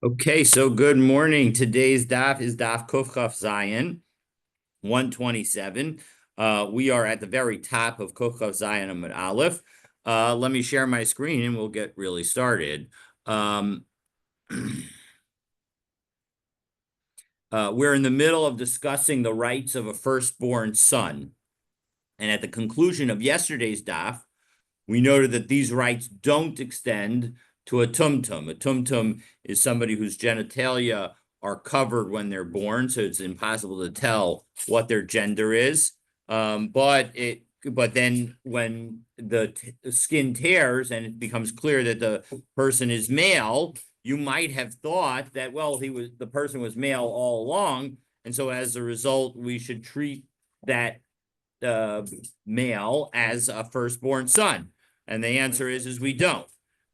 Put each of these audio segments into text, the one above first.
Okay, so good morning. Today's daf is daf Kuf Chaf Zion 127. We are at the very top of Kuf Chaf Zion Amud Aleph. Let me share my screen and we'll get really started. We're in the middle of discussing the rights of a firstborn son. And at the conclusion of yesterday's daf, we noted that these rights don't extend to a tumtum. A tumtum is somebody whose genitalia are covered when they're born, so it's impossible to tell what their gender is. But then when the skin tears and it becomes clear that the person is male, you might have thought that, well, the person was male all along, and so as a result, we should treat that male as a firstborn son. And the answer is we don't.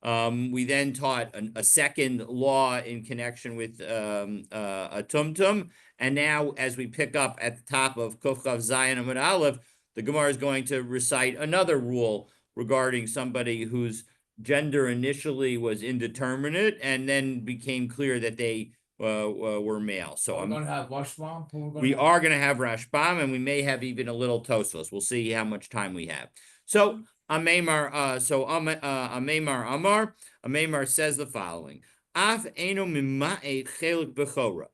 We then taught a second law in connection with a tumtum. And now, as we pick up at the top of Kuf Chav Zayin Amud Aleph, the Gemara is going to recite another rule regarding somebody whose gender initially was indeterminate and then became clear that they were male. So We're going to have Washbam. we are going to have Rashbam, and we may have even a little Tosfos. We'll see how much time we have. So Amemar Amemar says the following: Af eno mima'e chelik bechora.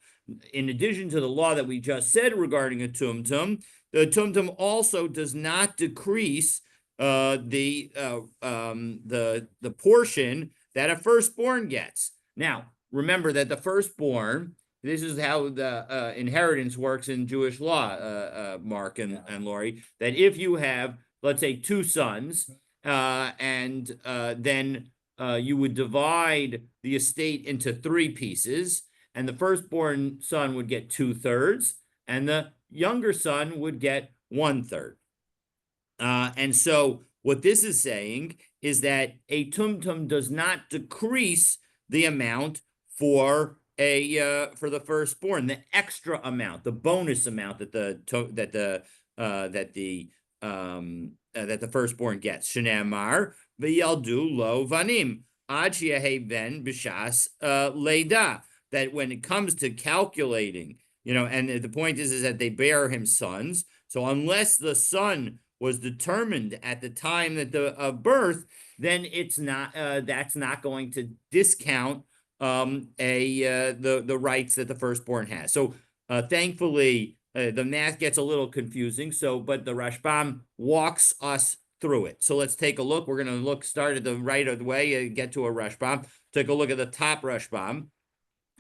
In addition to the law that we just said regarding a tumtum, the tumtum also does not decrease the portion that a firstborn gets. Now, remember that the firstborn. This is how the inheritance works in Jewish law, Mark and Lori, that if you have, let's say, two sons, and then you would divide the estate into three pieces, and the firstborn son would get 2/3, and the younger son would get 1/3. And so what this is saying is that a tumtum does not decrease the amount for the firstborn, the extra amount, the bonus amount that the firstborn gets. Shneamar v'yaldu lo vanim ad sheyehi ben b'shas leida. That when it comes to calculating, and the point is that they bear him sons. So unless the son was determined at the time that of birth, then it's not that's not going to discount the rights that the firstborn has. So thankfully, the math gets a little confusing. But the Rashbam walks us through it. So let's take a look. We're going to start at the right of the way and get to a Rashbam. Take a look at the top Rashbam.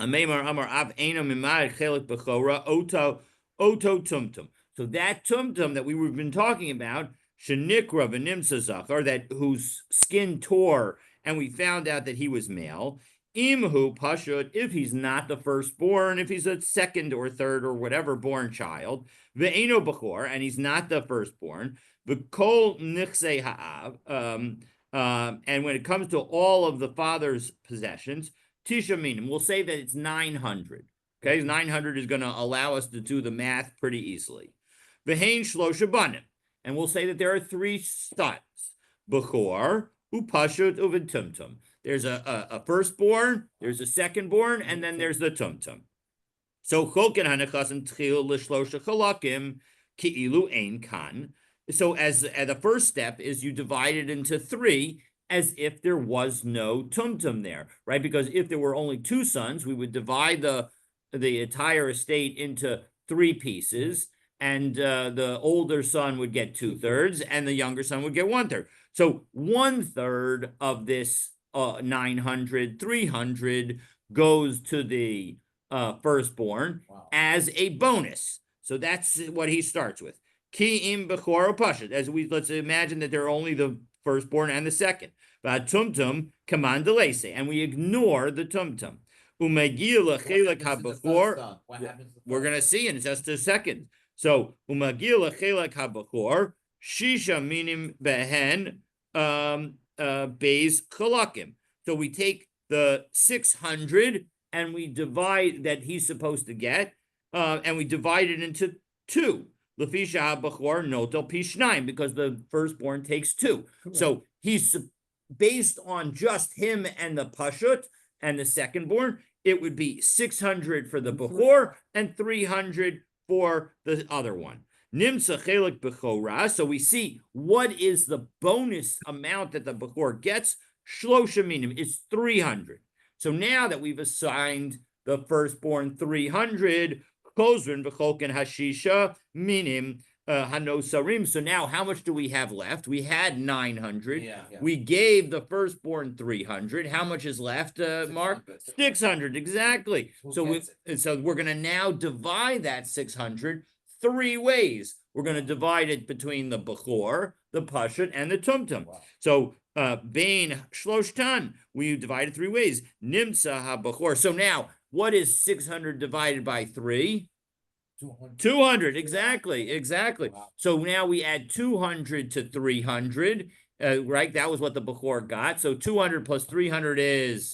Amemar Amar Av Eno Mimar Chelik Bechora Oto Tumtum. So that tumtum that we've been talking about, Shenikra V'Nimsa Zachar, that whose skin tore, and we found out that he was male. Imhu Pashut, if he's not the firstborn, if he's a second or third or whatever born child, Ve'eno Bechor, and he's not the firstborn, V'Kol Nichse Ha'av, and when it comes to all of the father's possessions, Tisha Minim, we'll say that it's 900. Okay, 900 is going to allow us to do the math pretty easily. V'hein Shlosha Banim, and we'll say that there are three sons: Bechor, Upashut, Uventumtum. There's a firstborn, there's a secondborn, and then there's the tumtum. So Cholken Hanachasim Tchil Lishlosha Chalakim Ki'ilu Ein Kan. So as the first step is you divide it into three, as if there was no tumtum there, right? Because if there were only two sons, we would divide the entire estate into three pieces, and the older son would get 2/3, and the younger son would get 1/3. So 1/3 of this 900, 300 goes to the firstborn as a bonus. So that's what he starts with. Ki im bechor pashut. Let's imagine that there are only the firstborn and the second. Tumtum command delese, and we ignore the tumtum. We're going to see in just a second. So umagil chelak habachor shisha minim behen beis chalakim. So we take the 600 and we divide that he's supposed to get, and we divide it into two. Lefisha habachor notel pishnayim, because the firstborn takes two. So he's based on just him and the pashut and the secondborn. it would be 600 for the Bechor and 300 for the other one. Nimsa chelik bechora. So we see what is the bonus amount that the Bechor gets. Shlosha minim is 300. So now that we've assigned the firstborn 300, kozrin b'cholken hashisha minim hanosarim. So now how much do we have left? We had 900. Yeah. We gave the firstborn 300. How much is left, Mark? 600, exactly. So we're going to now divide that 600 3 ways. We're going to divide it between the Bechor, the Pashut, and the Tumtum. Wow. So Bain Shloshtan, we divide it 3 ways. Nimsa ha-Bechor. So now, what is 600 divided by 3? 200, exactly. Wow. So now we add 200 to 300, right? That was what the Bechor got. So 200 plus 300 is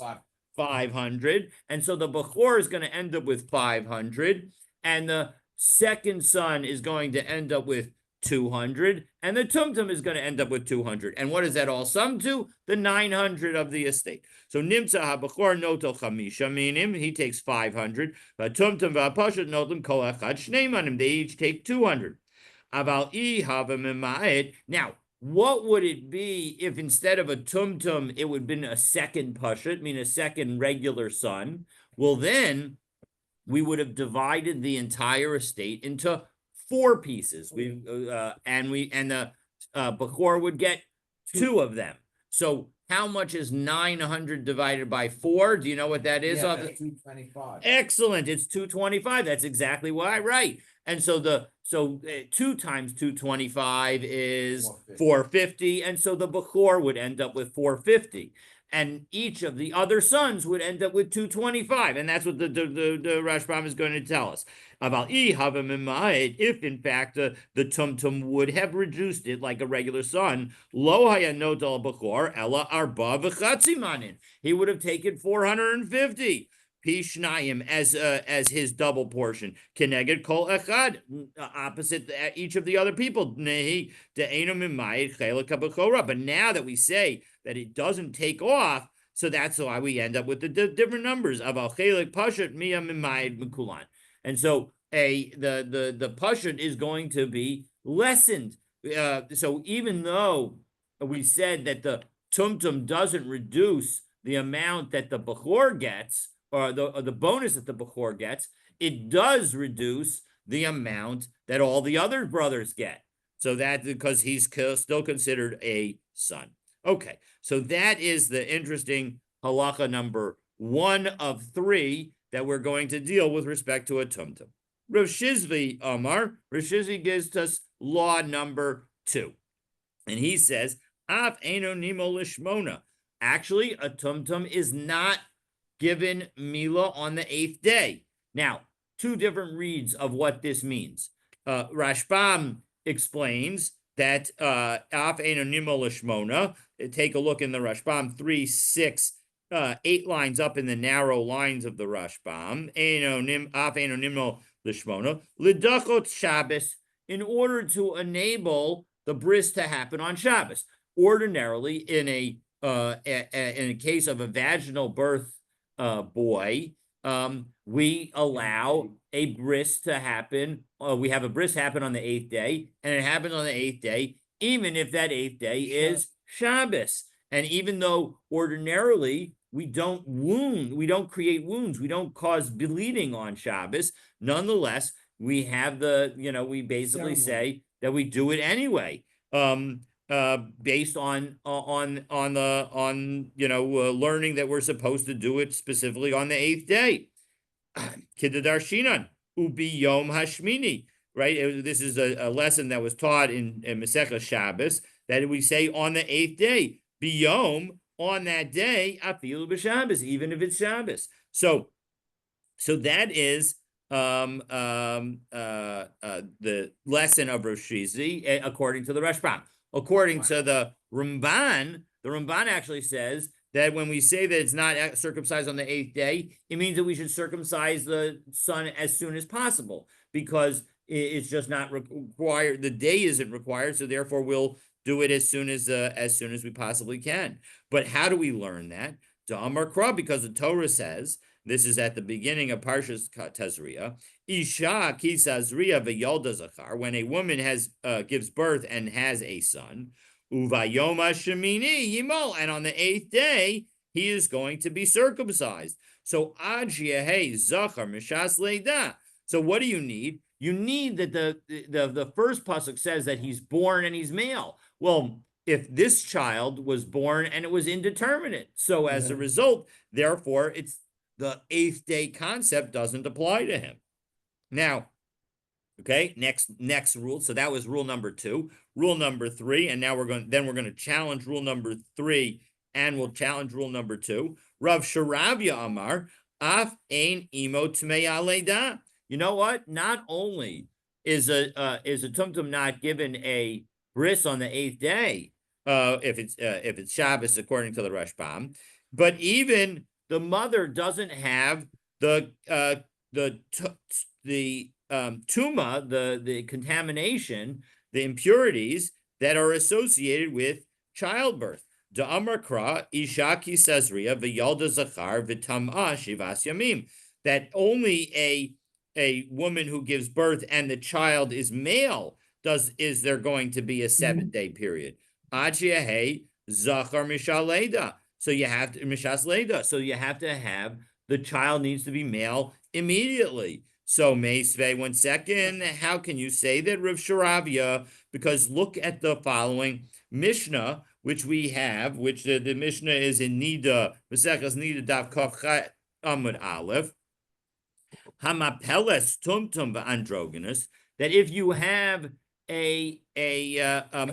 500. And so the Bechor is going to end up with 500. And the second son is going to end up with 200. And the Tumtum is going to end up with 200. And what does that all sum to? The 900 of the estate. So Nimsa ha-Bechor notel chamisha minim, he takes 500. Tumtum va-Pashut notem kol echad shnei manim, they each take 200. Aval I hava mema'ed. Now, what would it be if instead of a Tumtum, it would have been a second Pashut, mean a second regular son? Well, then we would have divided the entire estate into 4 pieces. And the Bechor would get 2 of them. So how much is 900 divided by 4? Do you know what that is? Yeah, that's 225. Excellent. It's 225. That's exactly why, right. And so 2 times 225 is 450. And so the Bechor would end up with 450. And each of the other sons would end up with 225. And that's what the Rashbam is going to tell us. About if in fact the Tumtum would have reduced it like a regular son, lo hayanot Bechor ella arba v'chatzi manin. He would have taken 450. Pishnayim as his double portion. Keneged kol echad, opposite each of the other people. Nehi de'enu mimayit chelik ha-Bechora. But now that we say that it doesn't take off, so that's why we end up with the different numbers. Aval chelik pashut miya mimayit mikulan. And so the pashut is going to be lessened. So even though we said that the Tumtum doesn't reduce the amount that the Bechor gets, or the bonus that the Bechor gets, it does reduce the amount that all the other brothers get. So that's because he's still considered a son. Okay, so that is the interesting halacha number 1 of 3 that we're going to deal with respect to a Tumtum. Rav Shizvi Amar, Rav Shizvi gives us law number 2. And he says, Af eino nimo lishmona. Actually, a Tumtum is not given Mila on the 8th day. Now, 2 different reads of what this means. Rashbam explains that Af eino nimo lishmona. Take a look in the Rashbam 3, 6, 8 lines up in the narrow lines of the Rashbam. Af eino nimo lishmona lidachot Shabbos, in order to enable the bris to happen on Shabbos. Ordinarily, in a case of a vaginal birth boy, we allow a bris to happen. We have a bris happen on the 8th day, and it happens on the 8th day, even if that 8th day is Shabbos. And even though ordinarily we don't create wounds, we don't cause bleeding on Shabbos, nonetheless, we have we basically say that we do it anyway. Based on learning that we're supposed to do it specifically on the 8th day. Kidadarshinan ubi yom hashmini, right? This is a lesson that was taught in Masechah Shabbos, that we say on the 8th day, biyom, on that day, afilu b'Shabbos, even if it's Shabbos. So that is the lesson of Rosh Shizi, according to the Rashbam. According to the Ramban actually says that when we say that it's not circumcised on the 8th day, it means that we should circumcise the son as soon as possible, because it's just not required. The day isn't required, so therefore we'll do it as soon as we possibly can. But how do we learn that? Because the Torah says This is at the beginning of Parshas Tazria. Isha kisazria v'yolda zachar. When a woman gives birth and has a son, uvayoma shemini yimol, and on the 8th day he is going to be circumcised. So ad zachar mishas leida. So what do you need? You need that the first pasuk says that he's born and he's male. Well, if this child was born and it was indeterminate, so as a result, therefore, it's the 8th day concept doesn't apply to him. Now, okay, next rule. So that was rule number 2. Rule number 3, and now we're going to challenge rule number 3, and we'll challenge rule number 2. Rav Sharavya Amar af ein imo tmei aleda. You know what? Not only is a tumtum not given a bris on the 8th day, if it's Shabbos according to the Rashbam, but even the mother doesn't have the tuma, the contamination, the impurities that are associated with childbirth. Da'amar kra isha kisazria v'yalda zachar v'tam'a shivas yamim. That only a woman who gives birth and the child is male is there going to be a 7-day period. Achiahe zachar mishaleda. So you have to mishas leda. So you have to have the child needs to be male immediately. So Meisvei, 1 second. How can you say that, Rav Sharavya? Because look at the following Mishnah, which we have, which the Mishnah is in Nida, Maseches Nida Daf Kaf Chet Amud Aleph. Hamapeles tumtum androgynous. That if you have a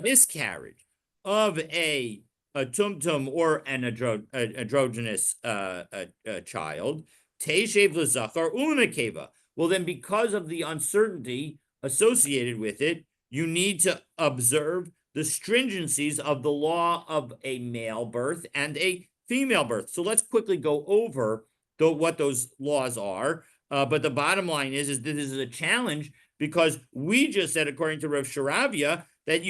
miscarriage of a tumtum or an androgynous child, teishev l'zachar u'nekeva. Well, then, because of the uncertainty associated with it, you need to observe the stringencies of the law of a male birth and a female birth. So let's quickly go over what those laws are. But the bottom line is that this is a challenge because we just said, according to Rav Sharavya, that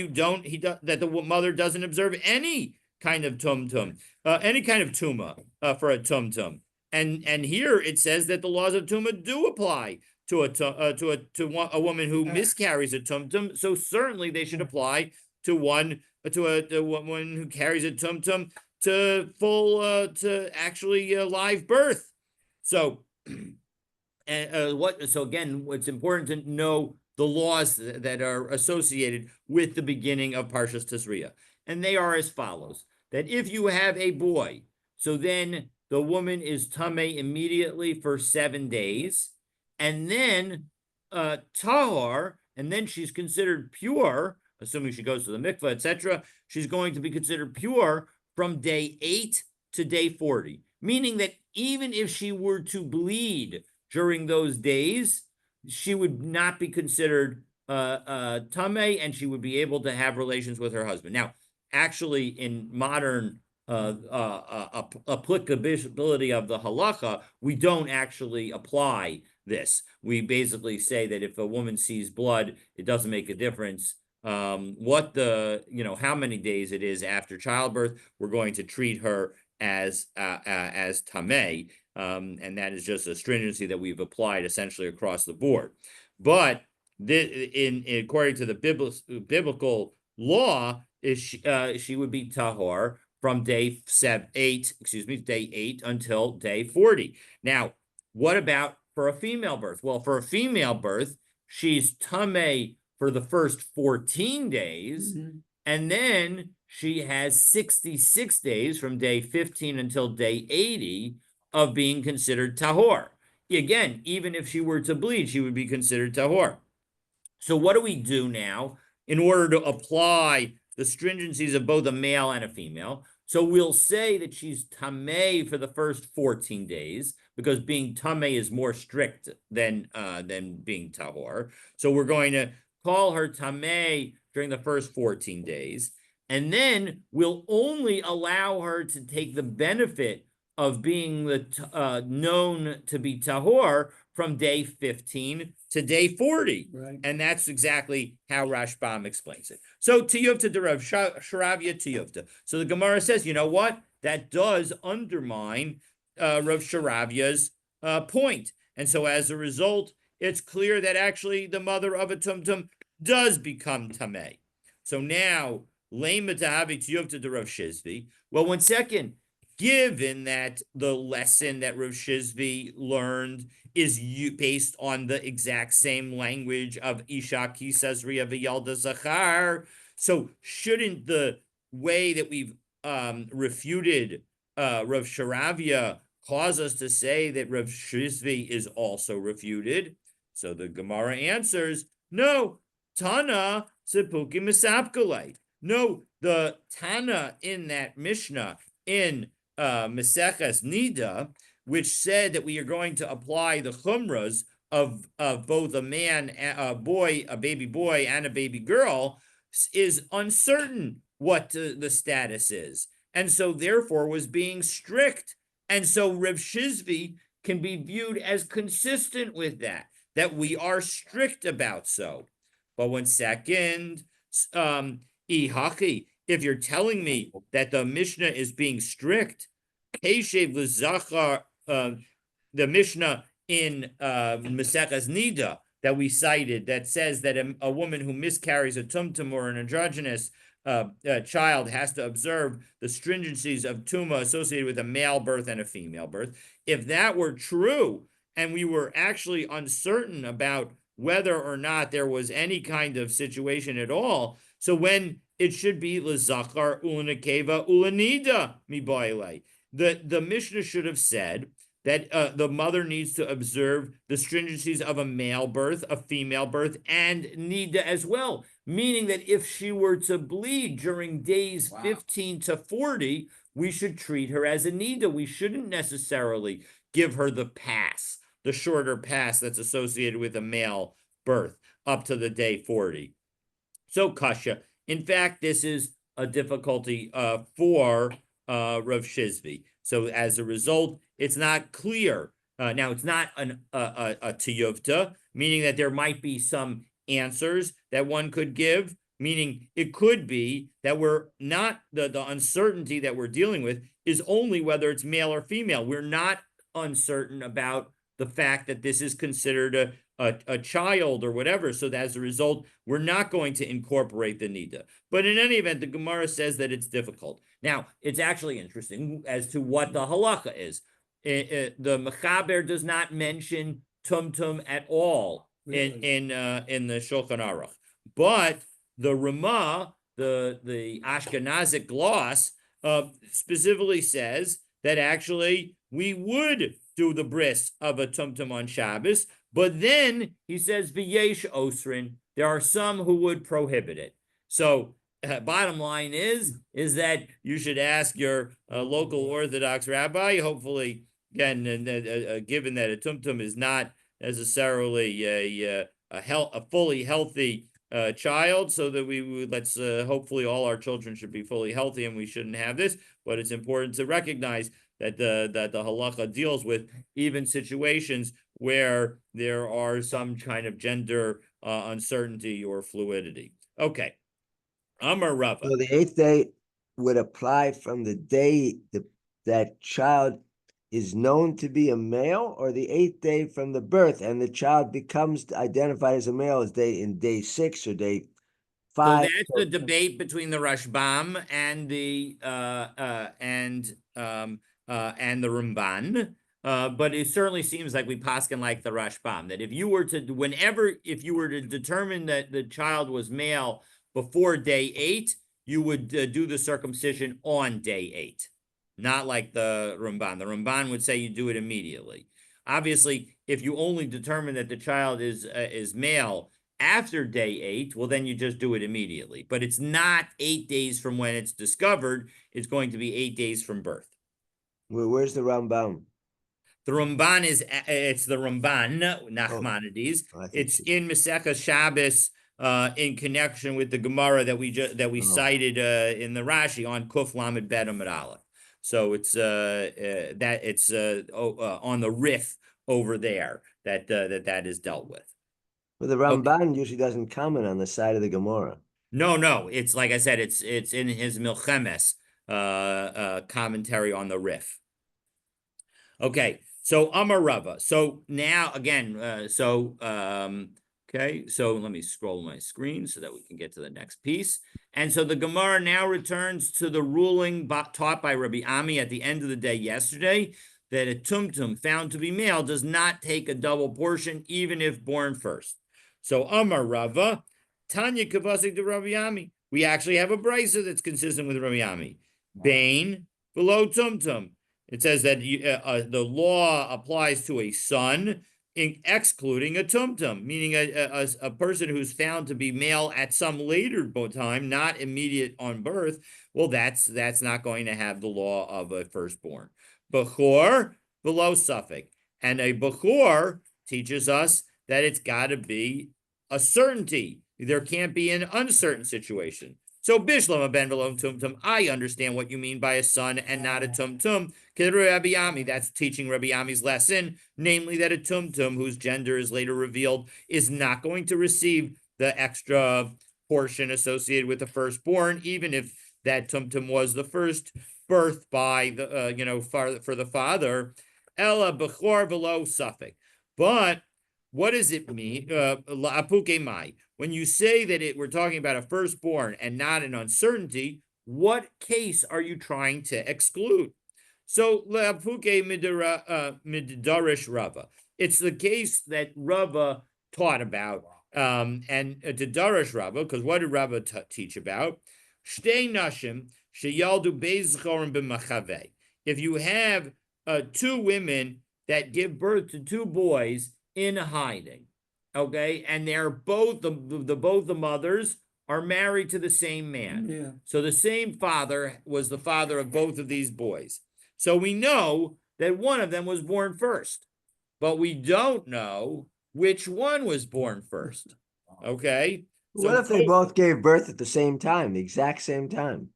that the mother doesn't observe any kind of any kind of tuma for a tumtum. And here it says that the laws of tuma do apply to a woman who miscarries a tumtum. So certainly they should apply to one who carries a tumtum to actually live birth. So. So again, what's important to know the laws that are associated with the beginning of Parshas Tazria, and they are as follows: that if you have a boy, so then the woman is tameh immediately for 7 days, and then tahor, and then she's considered pure, assuming she goes to the mikveh, etc. She's going to be considered pure from day 8 to day 40, meaning that even if she were to bleed during those days, she would not be considered tameh, and she would be able to have relations with her husband. Now, actually, in modern applicability of the halacha, we don't actually apply this. We basically say that if a woman sees blood, it doesn't make a difference how many days it is after childbirth. We're going to treat her as tameh. And that is just a stringency that we've applied essentially across the board. But according to the biblical law, she would be tahor from day 8 until day 40. Now, what about for a female birth? Well, for a female birth, she's tameh for the first 14 days, and then she has 66 days from day 15 until day 80 of being considered tahor. Again, even if she were to bleed, she would be considered tahor. So what do we do now in order to apply the stringencies of both a male and a female? So we'll say that she's tameh for the first 14 days, because being tameh is more strict than being tahor. So we're going to call her tameh during the first 14 days, and then we'll only allow her to take the benefit of being known to be tahor from day 15 to day 40. Right. And that's exactly how Rashbam explains it. So tiyuvta de Rav Sharavya tiyuvta. So the Gemara says, you know what? That does undermine Rav Sharavya's point. And so as a result, it's clear that actually the mother of a tumtum does become tameh. So now, lema tahavik yuvta de Rav Shizvi. Well, 1 second. Given that the lesson that Rav Shizvi learned is based on the exact same language of Isha Kisazriya v'Yalda Zachar, so shouldn't the way that we've refuted Rav Sharavia cause us to say that Rav Shizvi is also refuted? So the Gemara answers, no, Tana Sepuki Misapkalite. No, the Tana in that Mishnah in Meseches Nida, which said that we are going to apply the chumras of both a man, a boy, a baby boy, and a baby girl, is uncertain what the status is, and so therefore was being strict. And so Rav Shizvi can be viewed as consistent with that we are strict about so. But 1 second, Ihaki, if you're telling me that the Mishnah is being strict, Keshev l'zachar, the Mishnah in Maseches Nida that we cited that says that a woman who miscarries a tumtum or an androgynous child has to observe the stringencies of tuma associated with a male birth and a female birth. If that were true, and we were actually uncertain about whether or not there was any kind of situation at all, so when it should be l'zachar ulanakeva ulanida mibayle, the Mishnah should have said that the mother needs to observe the stringencies of a male birth, a female birth, and nida as well. Meaning that if she were to bleed during days 15 to 40, we should treat her as a nida. We shouldn't necessarily give her the pass, the shorter pass that's associated with a male birth up to the day 40. So kasha. In fact, this is a difficulty for Rav Shizvi. So as a result, it's not clear. Now, it's not a tiyuvta, meaning that there might be some answers that one could give, meaning it could be that we're not, the uncertainty that we're dealing with is only whether it's male or female. We're not uncertain about the fact that this is considered a child or whatever. So that as a result, we're not going to incorporate the nida. But in any event, the Gemara says that it's difficult. Now, it's actually interesting as to what the halacha is. The Mechaber does not mention tumtum at all in the Shulchan Aruch, but the Ramah, the Ashkenazic gloss, specifically says that actually we would do the bris of a tumtum on Shabbos, but then he says v'yesh osrin. There are some who would prohibit it. So bottom line is that you should ask your local Orthodox rabbi. Hopefully, again, given that a tumtum is not necessarily a fully healthy child, so that we would hopefully all our children should be fully healthy, and we shouldn't have this. But it's important to recognize that the halacha deals with even situations where there are some kind of gender uncertainty or fluidity. Okay. Amar Rava. So the 8th day would apply from the day that child is known to be a male, or the 8th day from the birth, and the child becomes identified as a male as in day 6 or day 5. So that's the debate between the Rashbam and the Ramban. But it certainly seems like we paskin like the Rashbam, that if you were to determine that the child was male before day 8, you would do the circumcision on day 8, not like the Ramban. The Ramban would say you do it immediately. Obviously, if you only determine that the child is male after day 8, well, then you just do it immediately. But it's not 8 days from when it's discovered. It's going to be 8 days from birth. Where's the Rambam? The Ramban it's the Ramban, Nachmanides. It's in Maseches Shabbos in connection with the Gemara that we cited in the Rashi on Kuf Lamed Bet Amud Aleph. So it's on the Rif over there that is dealt with. Well, the Ramban usually doesn't comment on the side of the Gemara. No. It's like I said, it's in his Milchemes commentary on the Rif. Okay, So Amar Rava. So now again, okay, so let me scroll my screen so that we can get to the next piece. And so the Gemara now returns to the ruling taught by Rabbi Ami at the end of the day yesterday, that a tumtum found to be male does not take a double portion, even if born first. So Amar Rava, Tanya Kavasik to Rabbi Ami. We actually have a brisa that's consistent with Rabbi Ami. Bain below tumtum. It says that the law applies to a son, excluding a tumtum, meaning a person who's found to be male at some later time, not immediate on birth. Well, that's not going to have the law of a firstborn. Bechor below suffix, and a bechor teaches us that it's got to be a certainty. There can't be an uncertain situation. So Bishlam ben Velom Tumtum, I understand what you mean by a son and not a tumtum. Rabbi Ami, that's teaching Rabbi Ami's lesson, namely that a tumtum whose gender is later revealed is not going to receive the extra portion associated with the firstborn, even if that tumtum was the first birth by the for the father. Ella bechor below suffix. But what does it mean? Apuke mai. When you say that we're talking about a firstborn and not an uncertainty, what case are you trying to exclude? So le'apuke midarish Rava. It's the case that Rava taught about, and to Darish Rava, because what did Rava teach about? Shtei nashim sheyaldu beizchorim b'machave. If you have two women that give birth to two boys in hiding, okay, and they're both the mothers are married to the same man. Yeah. So the same father was the father of both of these boys. So we know that one of them was born first, but we don't know which one was born first. Okay. What if they both gave birth at the same time, the exact same time?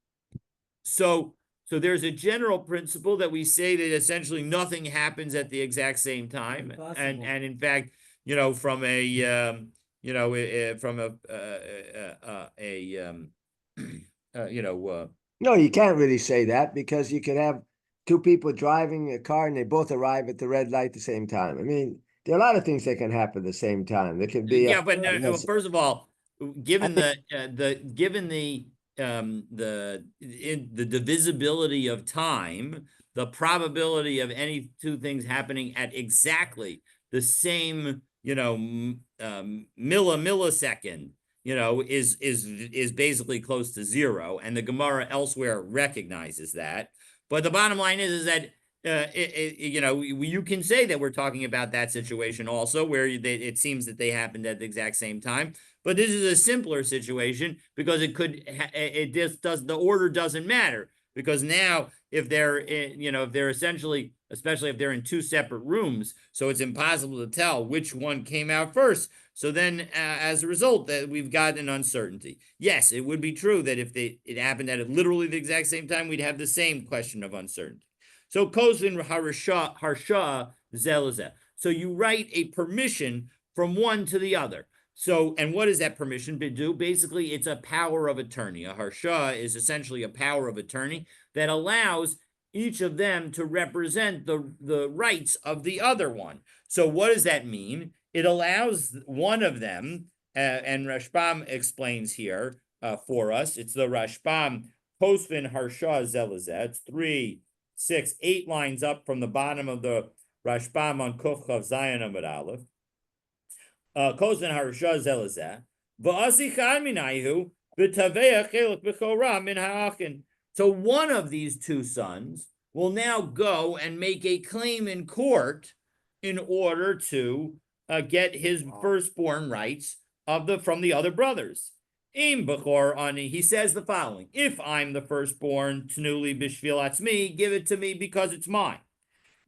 So there's a general principle that we say that essentially nothing happens at the exact same time, and in fact, from a No, you can't really say that, because you could have two people driving a car and they both arrive at the red light at the same time. I mean, there are a lot of things that can happen at the same time. There can be but no, first of all, given the divisibility of time, the probability of any two things happening at exactly the same millisecond is basically close to zero, and the Gemara elsewhere recognizes that. But the bottom line is that you can say that we're talking about that situation also, where it seems that they happened at the exact same time. But this is a simpler situation, because it just does, the order doesn't matter, because now if they're essentially, especially if they're in two separate rooms, so it's impossible to tell which one came out first. So then, as a result, that we've got an uncertainty. Yes, it would be true that if it happened at literally the exact same time, we'd have the same question of uncertainty. So kozvin harsha zelazeh. So you write a permission from one to the other. So, and what does that permission do? Basically, it's a power of attorney. A harsha is essentially a power of attorney that allows each of them to represent the rights of the other one. So what does that mean? It allows one of them, and Rashbam explains here for us. It's the Rashbam Posvin Harsha Zelazeh. It's 3, 6, 8 lines up from the bottom of the Rashbam on Kuf Chav Zayin Amud Aleph. Posvin Harsha Zelazeh. V'asichan minayu v'taveach chelik b'chora min ha'achin. So one of these two sons will now go and make a claim in court in order to get his firstborn rights from the other brothers. He says the following: if I'm the firstborn, Tnuli b'shvil atzmi, give it to me because it's mine.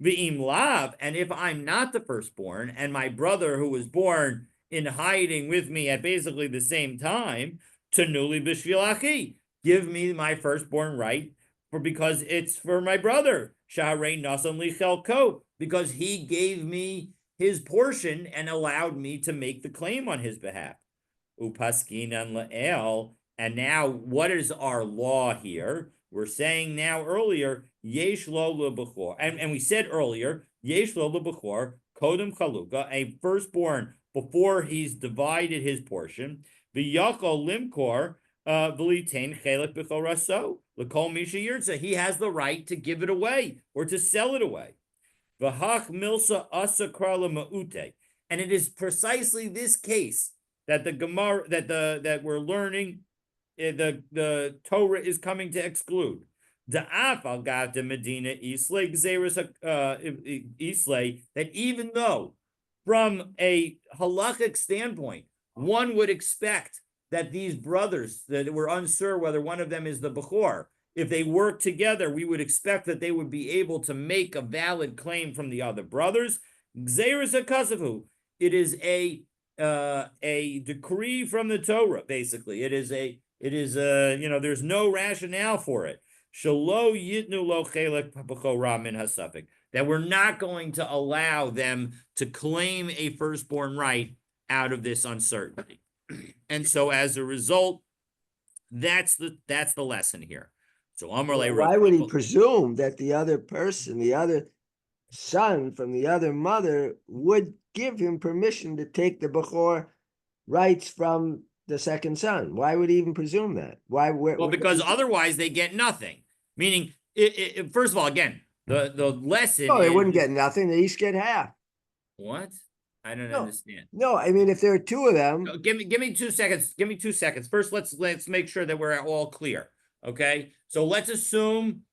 V'im lav, and if I'm not the firstborn, and my brother who was born in hiding with me at basically the same time, Tnuli b'shvil achi, give me my firstborn right because it's for my brother. Shaharei nasan li chelko, because he gave me his portion and allowed me to make the claim on his behalf. Upaskinan la'el, and now what is our law here? We're saying now earlier, yesh lo lebechor, and we said earlier yesh lo lebechor kodem chaluka, a firstborn before he's divided his portion. V'yachol limkor v'litain chelik b'chol raso l'kol misha yirtza. He has the right to give it away or to sell it away. V'hach milsa asa krala ma'ute. And it is precisely this case that the Gemara that we're learning, the Torah is coming to exclude. Da'af al gavta Medina Islay Gzeris Islay, that even though from a halachic standpoint, one would expect that these brothers that were unsure whether one of them is the Bechor, if they work together, we would expect that they would be able to make a valid claim from the other brothers. Gzeris HaKasavu, it is a decree from the Torah, basically. It is there's no rationale for it. Shelo yitnu lo chelek b'chorah min hasafek, that we're not going to allow them to claim a firstborn right out of this uncertainty. And so as a result, that's the lesson here. So why would he presume that the other person, the other son from the other mother, would give him permission to take the Bechor rights from the second son? Why would he even presume that? Why? Well, because otherwise they get nothing. Meaning, first of all, again, the lesson. No, they wouldn't get nothing. They each get half. What? I don't understand. No, I mean, if there are two of them, give me 2 seconds. Give me 2 seconds. First, let's make sure that we're all clear. Okay, so let's assume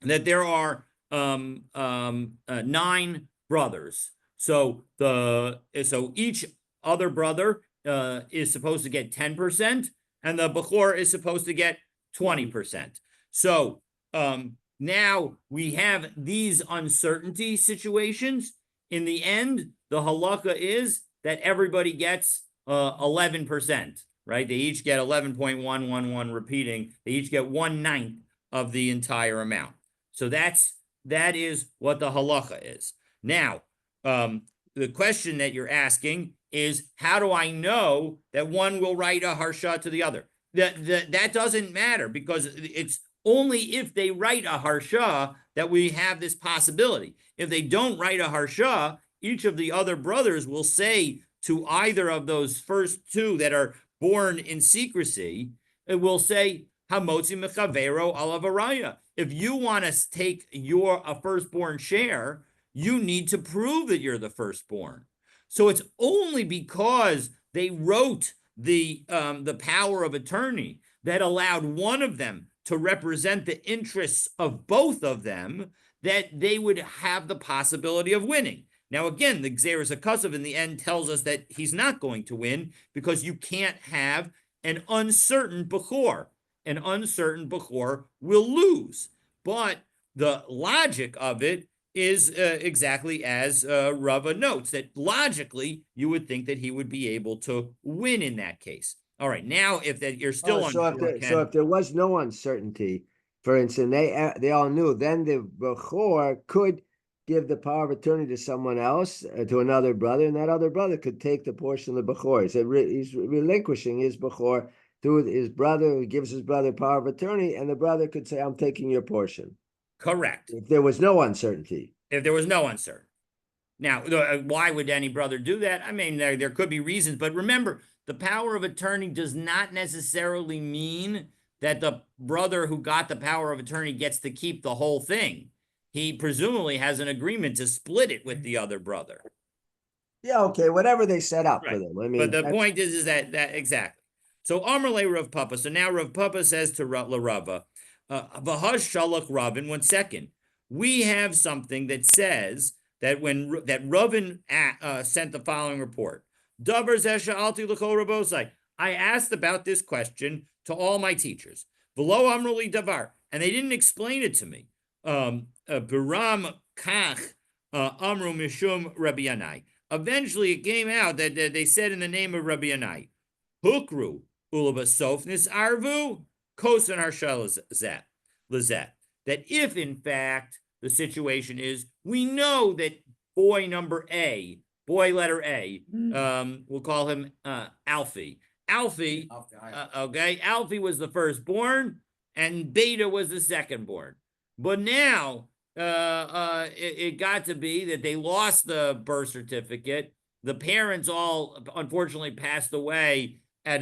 that there are 9 brothers. So each other brother is supposed to get 10%, and the Bechor is supposed to get 20%. So now we have these uncertainty situations. In the end, the halakha is that everybody gets 11%, right? They each get 11.111 repeating. They each get 1/9 of the entire amount. So that is what the halacha is. Now, the question that you're asking is, how do I know that one will write a harsha to the other? That doesn't matter, because it's only if they write a harsha that we have this possibility. If they don't write a harsha, each of the other brothers will say to either of those first 2 that are born in secrecy, it will say, Hamotzi mechavero alavaraya. If you want to take a firstborn share, you need to prove that you're the firstborn. So it's only because they wrote the power of attorney that allowed one of them to represent the interests of both of them that they would have the possibility of winning. Now, again, the Gzeres HaKasav in the end tells us that he's not going to win, because you can't have an uncertain Bechor. An uncertain Bechor will lose. But the logic of it is exactly as Rava notes, that logically you would think that he would be able to win in that case. All right, now if that you're still unsure, so if there was no uncertainty, for instance, they all knew, then the Bechor could give the power of attorney to someone else, to another brother, and that other brother could take the portion of the Bechor. He's relinquishing his Bechor to his brother, who gives his brother power of attorney, and the brother could say, I'm taking your portion. Correct. If there was no uncertainty. If there was no uncertainty. Now, why would any brother do that? I mean, there could be reasons, but remember, the power of attorney does not necessarily mean that the brother who got the power of attorney gets to keep the whole thing. He presumably has an agreement to split it with the other brother. Yeah, okay, whatever they set up for them. I mean, but the point is that exactly. So Amrle Rav Papa. So now Rav Papa says to Rava, Vahash Shalach Ravin, 1 second. We have something that says that when Ravin sent the following report. I asked about this question to all my teachers. V'lo amruli davar, and they didn't explain it to me. Biram kach amru mishum Rabbi Yanai. Eventually, it came out that they said in the name of Rabbi Yanai, Hukru ulabasof nisarvu kosan harsha lizet. That if in fact the situation is, we know that boy letter A, we'll call him Alfie. Alfie was the firstborn, and Beta was the secondborn. But now it got to be that they lost the birth certificate. The parents all unfortunately passed away at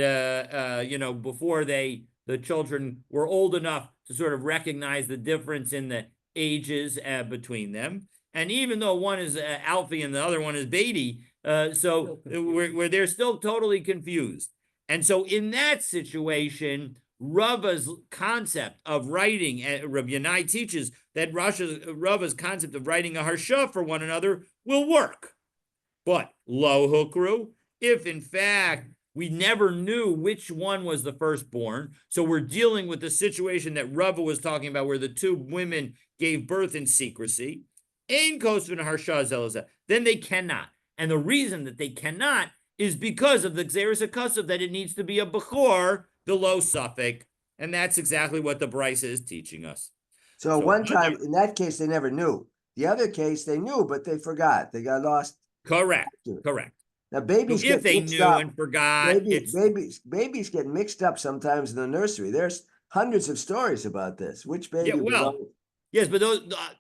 before the children were old enough to sort of recognize the difference in the ages between them. And even though one is Alfie and the other one is Beatty, so where they're still totally confused. And so in that situation, Rava's concept of writing, Rav Yanai teaches that Rava's concept of writing a harsha for one another will work. But lo hukru, if in fact we never knew which one was the firstborn, so we're dealing with the situation that Rava was talking about, where the two women gave birth in secrecy, ein kosvin harsha zelazah, then they cannot. And the reason that they cannot is because of the Xeris Akasav, that it needs to be a Bechor, the low suffix. And that's exactly what the Brisa is teaching us. So one time, in that case, they never knew. The other case, they knew, but they forgot. They got lost. Correct. Now, babies so get if they mixed knew up. and forgot, Babies get mixed up sometimes in the nursery. There's hundreds of stories about this. Which baby? Yes, but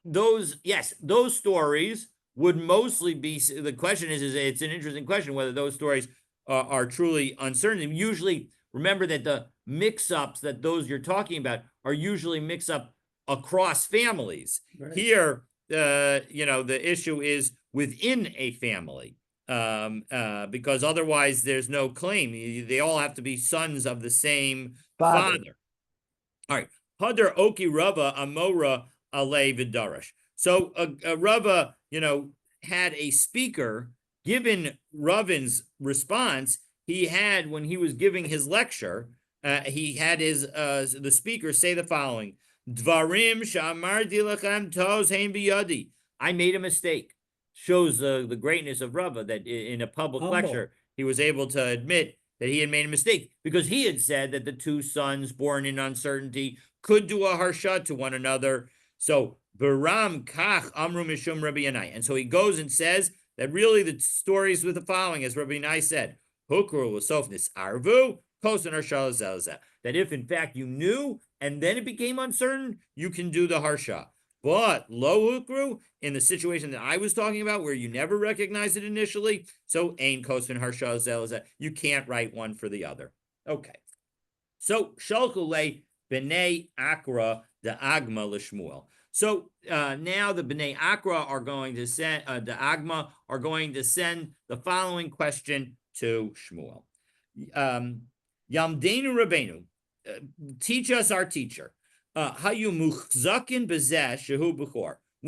those stories would mostly be. The question is it's an interesting question whether those stories are truly uncertain. Usually, remember that the mix-ups that those you're talking about are usually mix-up across families. Right. Here, the issue is within a family, because otherwise there's no claim. They all have to be sons of the same father. All right. Hadar Oki Rava Amora Ale Vidarash. So Rava, had a speaker. Given Ravin's response, he had, when he was giving his lecture, he had the speaker say the following: Dvarim shamarti lachem tos hein biyadi. I made a mistake. Shows the greatness of Rava, that in a public lecture he was able to admit that he had made a mistake, because he had said that the two sons born in uncertainty could do a harsha to one another. So Baram Kach Amru Mishum Rabbi Yanai. And so he goes and says that really the stories with the following, as Rabbi Yanai said, Hukru Sofnis Arvu, Kosan Harsha, that if in fact you knew and then it became uncertain, you can do the harsha. But lo hukru, in the situation that I was talking about, where you never recognized it initially, so ein kosin harsha zelza, you can't write one for the other. Okay. So shalkule b'nei akra the agma l'shmuel. So now the b'nei akra are going to send the agma are going to send the following question to Shmuel. Yamdenu Rabbeinu, teach us our teacher. We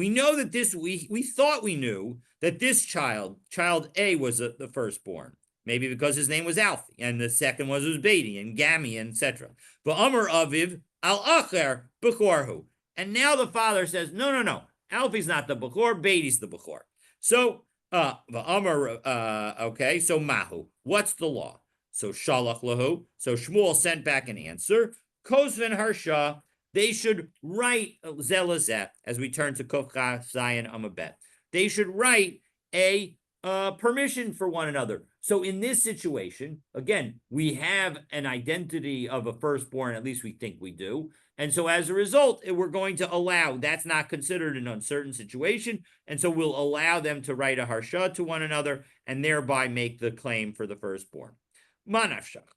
know that this, we thought we knew that this child A was the firstborn, maybe because his name was Alfie, and the second was Beatty and Gammy, etc. But Amar Aviv al Acher Bechorhu. And now the father says, no, Alfie's not the Bechor, Beatty's the Bechor. So okay, so Mahu, what's the law? So Shalach Lahu, so Shmuel sent back an answer. Kosven Harsha, they should write Zelazet, as we turn to Kocha Zion Amabet. They should write a permission for one another. So in this situation, again, we have an identity of a firstborn, at least we think we do. And so as a result, we're going to allow, that's not considered an uncertain situation. And so we'll allow them to write a harsha to one another and thereby make the claim for the firstborn. Manafshach.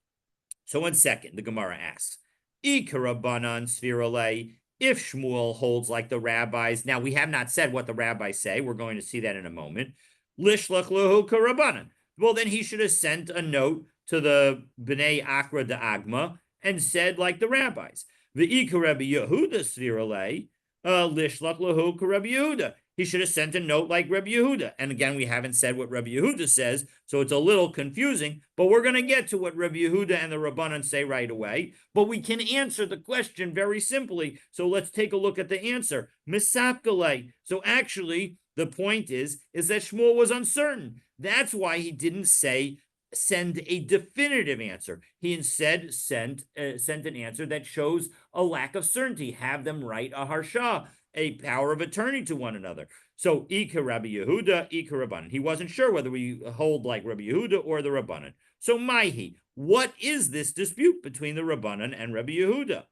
So 1 second, the Gemara asks, Ikarabanan Svirale, if Shmuel holds like the rabbis. Now, we have not said what the rabbis say. We're going to see that in a moment. Lishlach Lahu Karabanan. Well, then he should have sent a note to the Bnei Akra de Agma and said like the rabbis. The Rabbi Yehuda Svirale, Lishlach Lahu Rabbi Yehuda. He should have sent a note like Rabbi Yehuda. And again, we haven't said what Rabbi Yehuda says, so it's a little confusing, but we're going to get to what Rabbi Yehuda and the Rabbanan say right away. But we can answer the question very simply. So let's take a look at the answer. Misapkale. So actually, the point is that Shmuel was uncertain. That's why he didn't say send a definitive answer. He instead sent an answer that shows a lack of certainty. Have them write a harsha, a power of attorney to one another. So, Ika Rabbi Yehuda, Ika Rabbanan. He wasn't sure whether we hold like Rabbi Yehuda or the Rabbanan. So, Maihi, what is this dispute between the Rabbanan and Rabbi Yehuda?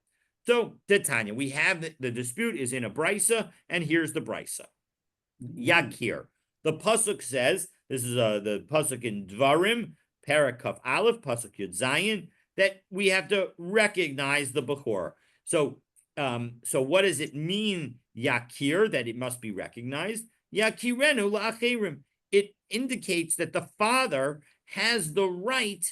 So, Tanya, we have the dispute is in a brisa, and here's the brisa. Yakir. The pasuk says, this is the pasuk in Dvarim, Parakuf Aleph, pasuk Yud Zayin, that we have to recognize the Bechor. So, so what does it mean, Yakir, that it must be recognized? Yakirenu la'acherim. It indicates that the father has the right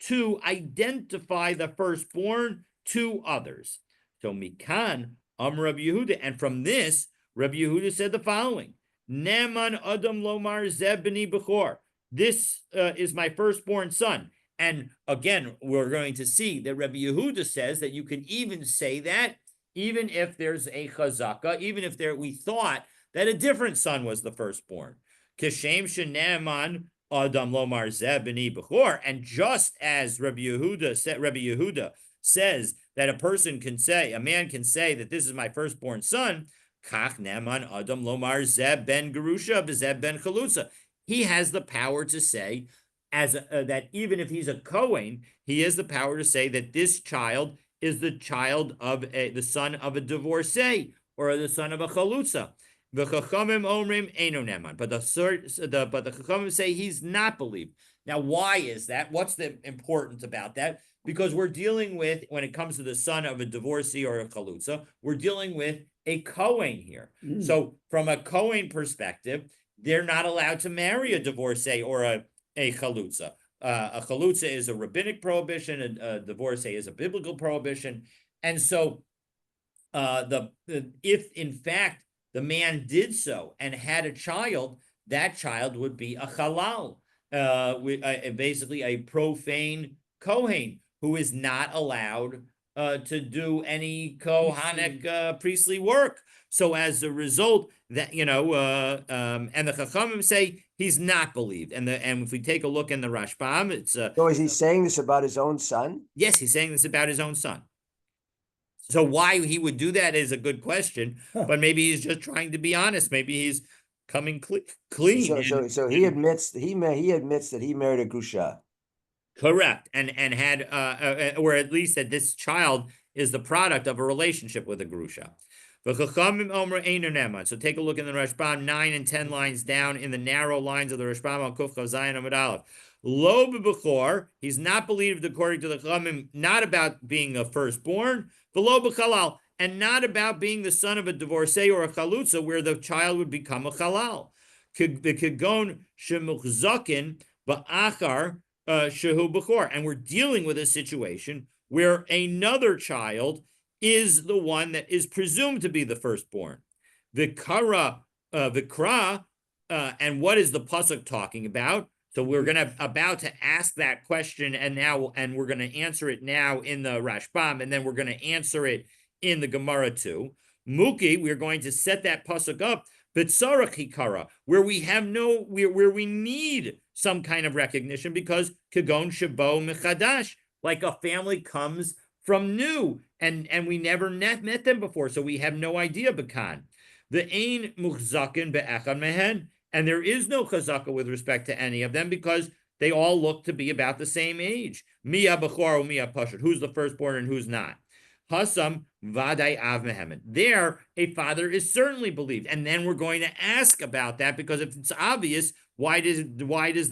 to identify the firstborn to others. So Mikan, Rabbi Yehuda, and from this, Rabbi Yehuda said the following: Neman Adam Lomar Zebni Bechor. This is my firstborn son. And again, we're going to see that Rabbi Yehuda says that you can even say that, even if there's a chazaka, even if we thought that a different son was the firstborn. Kishem sheneman Adam Lomar Zebni Bechor. And just as Rabbi Yehuda says that a man can say that this is my firstborn son, Kach neman Adam lomar Zeb ben Gerusha b'Zeb ben Chalutza. He has the power to say, that even if he's a Kohen, he has the power to say that this child is the child of the son of a divorcee or the son of a Chalutza. The Chachamim omrim eino neman, but the Chachamim say he's not believed. Now, why is that? What's the importance about that? Because we're dealing with, when it comes to the son of a divorcee or a Chalutza, we're dealing with a Kohen here. So from a Kohen perspective, they're not allowed to marry a divorcee or a Chalutza. A Chalutza is a rabbinic prohibition, a divorcee is a biblical prohibition. And so if in fact the man did so and had a child, that child would be a halal, basically a profane Kohen who is not allowed to do any Kohanic priestly work. So as a result, that and the Chachamim say he's not believed. And if we take a look in the Rashbam, it's so is he saying this about his own son? Yes, he's saying this about his own son. So why he would do that is a good question, but maybe he's just trying to be honest. Maybe he's coming clean. So he admits that he married a grusha. Correct, and had or at least that this child is the product of a relationship with a grusha. So take a look in the Rashbam 9 and 10 lines down in the narrow lines of the Rashbam on Kuf Chav Zayin Amud Aleph. Lo b'bechor, he's not believed according to the Chachamim, not about being a firstborn, below b'chalal, and not about being the son of a divorcee or a chalutza, where the child would become a halal. The kegon shemuchzakin ba'achar shehu b'chor, and we're dealing with a situation where another child is the one that is presumed to be the firstborn. Vikra, and what is the pasuk talking about? So we're about to ask that question, and we're gonna answer it now in the Rashbam, and then we're gonna answer it in the Gemara too. Muki, we're going to set that pasuk up, B'tzarach hikara, where we need some kind of recognition, because kagon shabo mechadash, like a family comes from new, and we never met them before, so we have no idea bekan. The ein muchzakin be'echad mehen, and there is no chazaka with respect to any of them, because they all look to be about the same age. Mia bechor, mia pashut. Who's the firstborn and who's not? Hasam vaday av mehemen. There, a father is certainly believed, and then we're going to ask about that, because if it's obvious, why does the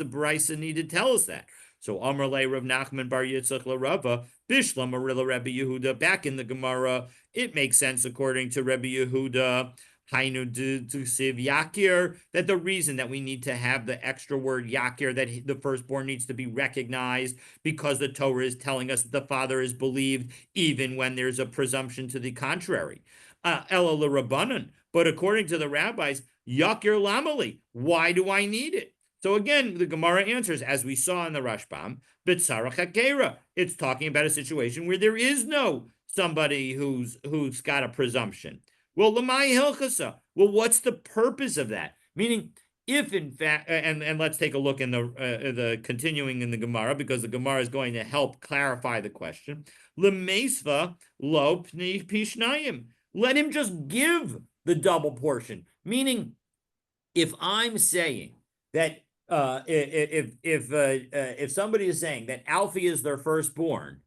Brisa need to tell us that? So Amar le Rav Nachman bar Yitzchak l'Rava Bishlam Arila Rebbe Yehuda. Back in the Gemara, it makes sense according to Rebbe Yehuda. Hainu Siv Yakir, that the reason that we need to have the extra word Yakir, that the firstborn needs to be recognized, because the Torah is telling us that the father is believed even when there's a presumption to the contrary. Ela l'Rabbanan, but according to the rabbis, Yakir Lamali, why do I need it? So again, the Gemara answers, as we saw in the Rashbam, B'tzarach hakera. It's talking about a situation where there is no somebody who's got a presumption. Well, Lamai Hilchasa. Well, what's the purpose of that? Meaning, if in fact, and let's take a look in the continuing in the Gemara, because the Gemara is going to help clarify the question. Lemesva lo pni pishnayim. Let him just give the double portion. Meaning, if I'm saying that if somebody is saying that Alfie is their firstborn,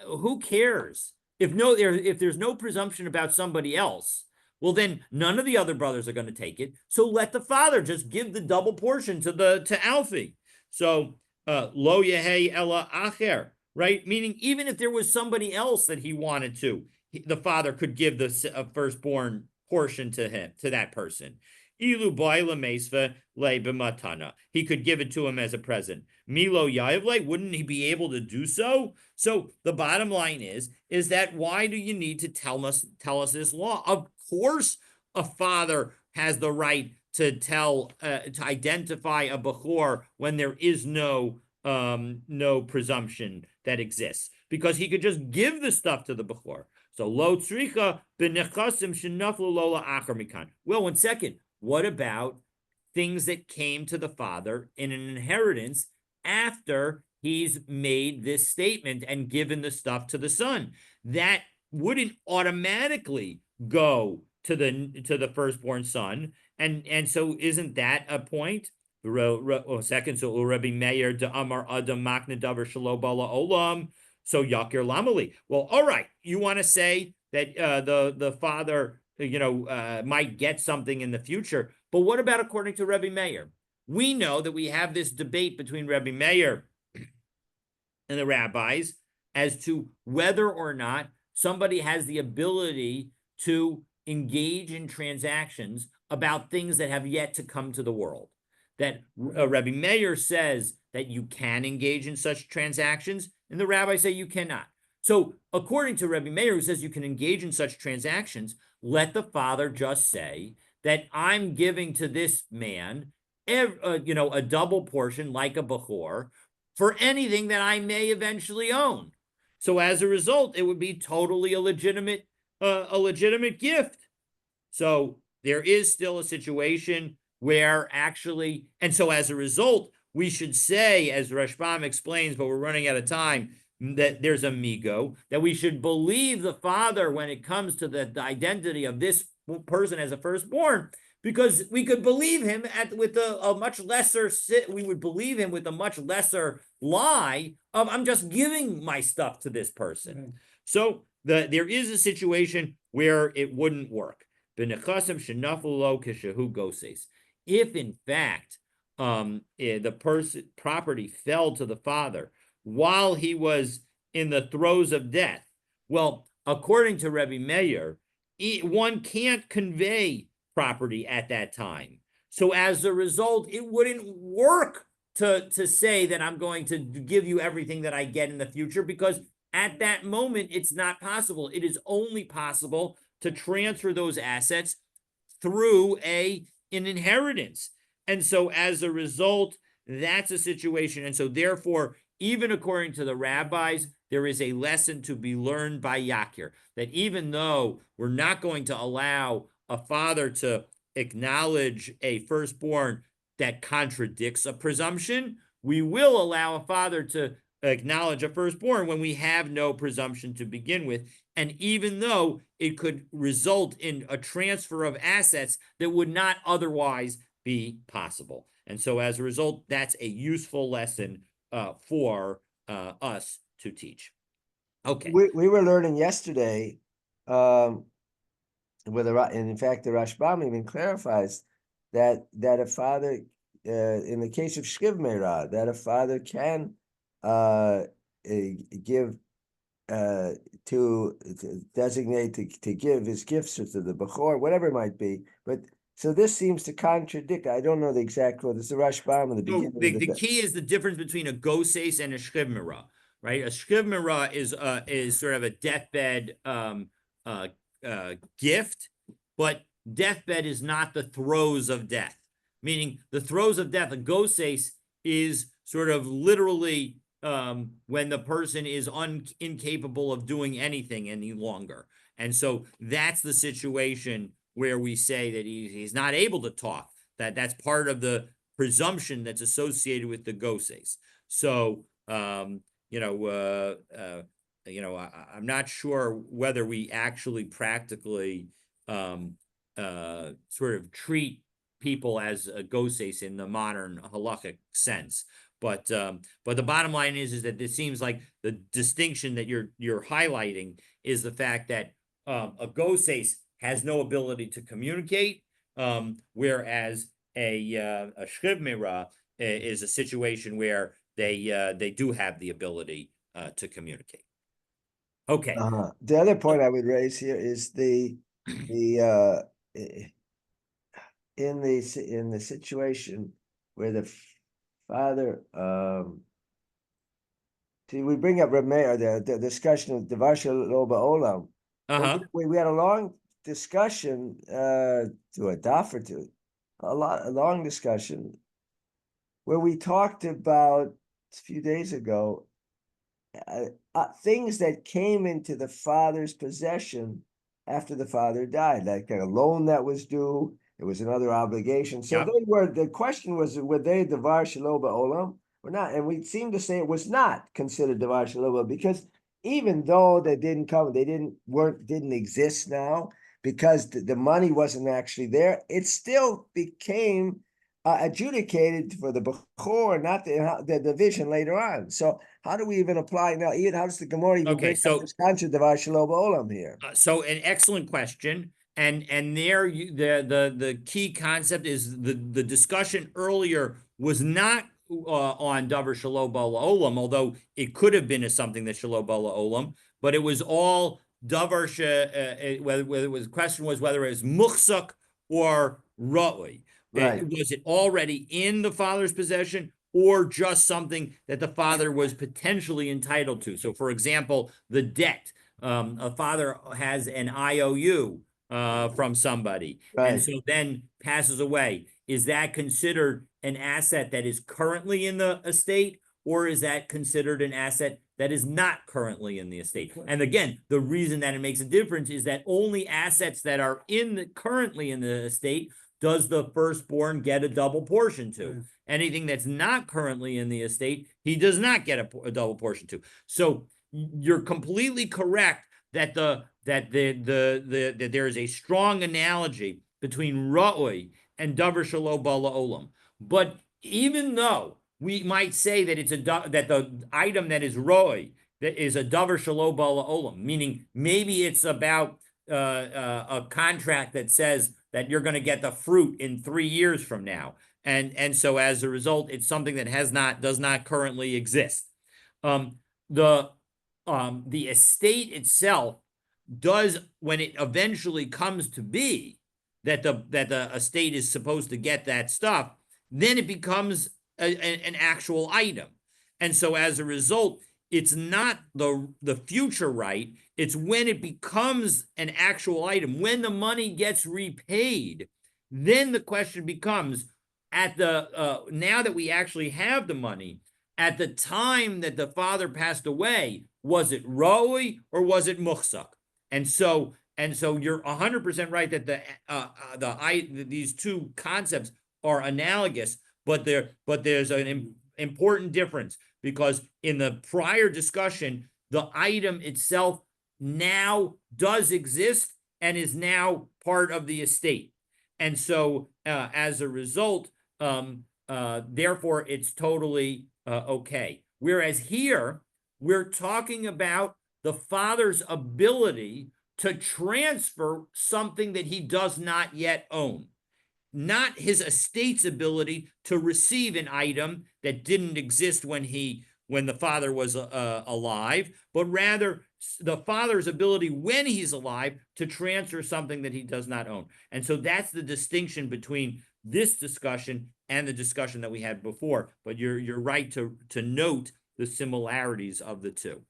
who cares if there's no presumption about somebody else, well, then none of the other brothers are going to take it. So let the father just give the double portion to Alfie. So lo yehe ella acher, right? Meaning, even if there was somebody else that he wanted to, the father could give the firstborn portion to him, to that person. Ilu boila mesva le he could give it to him as a present. Milo Yavle, wouldn't he be able to do so? So the bottom line is that why do you need to tell us this law? Of course, a father has the right to identify a bechor when there is no presumption that exists, because he could just give the stuff to the bechor. So lo tzricha b'nechasim shenaflu lola acher mikan. Well, 1 second. What about things that came to the father in an inheritance after he's made this statement and given the stuff to the son? That wouldn't automatically go to the firstborn son, and so isn't that a point? Second, so Rabbi Meir de Amar Adam Makna Davar Shalo Bala Olam. So Yakir Lamali. Well, all right, you want to say that the father, might get something in the future, but what about according to Rabbi Meir? We know that we have this debate between Rabbi Meir and the rabbis as to whether or not somebody has the ability to engage in transactions about things that have yet to come to the world. That Rabbi Meir says that you can engage in such transactions, and the rabbis say you cannot. So according to Rabbi Meir, who says you can engage in such transactions, let the father just say that I'm giving to this man, a double portion like a bechor for anything that I may eventually own. So as a result, it would be totally a legitimate gift. So there is still a situation where actually, and so as a result, we should say, as Rashbam explains, but we're running out of time, that there's a migo, that we should believe the father when it comes to the identity of this person as a firstborn, because we could believe him with a much lesser we would believe him with a much lesser lie of I'm just giving my stuff to this person. Mm-hmm. So there is a situation where it wouldn't work. If in fact the property fell to the father while he was in the throes of death, well, according to Rebbe Meir, one can't convey property at that time. So as a result, it wouldn't work to say that I'm going to give you everything that I get in the future, because at that moment, it's not possible. It is only possible to transfer those assets through an inheritance. And so as a result, that's a situation. And so therefore, even according to the rabbis, there is a lesson to be learned by Yakir, that even though we're not going to allow a father to acknowledge a firstborn that contradicts a presumption, we will allow a father to acknowledge a firstborn when we have no presumption to begin with. And even though it could result in a transfer of assets that would not otherwise be possible. And so as a result, that's a useful lesson for us to teach. Okay. We were learning yesterday, and in fact, the Rashbam even clarifies that a father, in the case of Shkiv Meirah, that a father can give to designate to give his gifts to the Bechor, whatever it might be. But so this seems to contradict. I don't know the exact quote. It's the Rashbam in the beginning. The key is the difference between a goses and a Shkiv Meirah, right? A Shkiv Meirah is sort of a deathbed gift, but deathbed is not the throes of death. Meaning the throes of death, a goses is sort of literally when the person is incapable of doing anything any longer. And so that's the situation where we say that he's not able to talk, that's part of the presumption that's associated with the goses. So, I'm not sure whether we actually practically sort of treat people as goses in the modern halachic sense. But the bottom line is that it seems like the distinction that you're highlighting is the fact that a goses has no ability to communicate, whereas a shchivmira is a situation where they do have the ability to communicate. Okay. The other point I would raise here is the in the situation where the father see, we bring up Rameir, the discussion of Devar Shelo Ba'olam. Uh-huh. We had a long discussion to a daf or two, a long discussion where we talked about a few days ago things that came into the father's possession after the father died, like a loan that was due. It was another obligation. So Yep. the question was, were they Devar Shelo Ba'olam or not? And we seem to say it was not considered Devar Shelo Ba'olam, because even though they didn't exist now, because the money wasn't actually there, it still became adjudicated for the Bechor, not the division later on. So how do we even apply now? Ian, how does the Gemara even bring up this concept of Shelo Ba'olam here? So an excellent question. And there the key concept is the discussion earlier was not on Davar Shelo Ba'olam, although it could have been something that Shelo Ba'olam, but it was all Davar whether it was the question was whether it was Muchsuk or Ra'ui. Right. Was it already in the father's possession, or just something that the father was potentially entitled to? So, for example, the debt. A father has an IOU from somebody, and so then passes away. Is that considered an asset that is currently in the estate, or is that considered an asset that is not currently in the estate? And again, the reason that it makes a difference is that only assets that are currently in the estate does the firstborn get a double portion to. Anything that's not currently in the estate, he does not get a double portion to. So you're completely correct that that there is a strong analogy between Ra'oi and Davar Shelo Ba'olam. But even though we might say that that the item that is Ra'oi, that is a Davar Shelo Ba'olam, meaning maybe it's about a contract that says that you're going to get the fruit in 3 years from now, and so as a result, it's something that does not currently exist. The estate itself does, when it eventually comes to be that the estate is supposed to get that stuff, then it becomes an actual item. And so as a result, it's not the future right, it's when it becomes an actual item, when the money gets repaid, then the question becomes, at the now that we actually have the money, at the time that the father passed away, was it Roi or was it Muchsak? And so you're 100% right that these two concepts are analogous, but there's an important difference, because in the prior discussion, the item itself now does exist and is now part of the estate. And so as a result, therefore, it's totally okay. Whereas here, we're talking about the father's ability to transfer something that he does not yet own, not his estate's ability to receive an item that didn't exist when the father was alive, but rather the father's ability when he's alive to transfer something that he does not own. And so that's the distinction between this discussion and the discussion that we had before. But you're right to note the similarities of the two.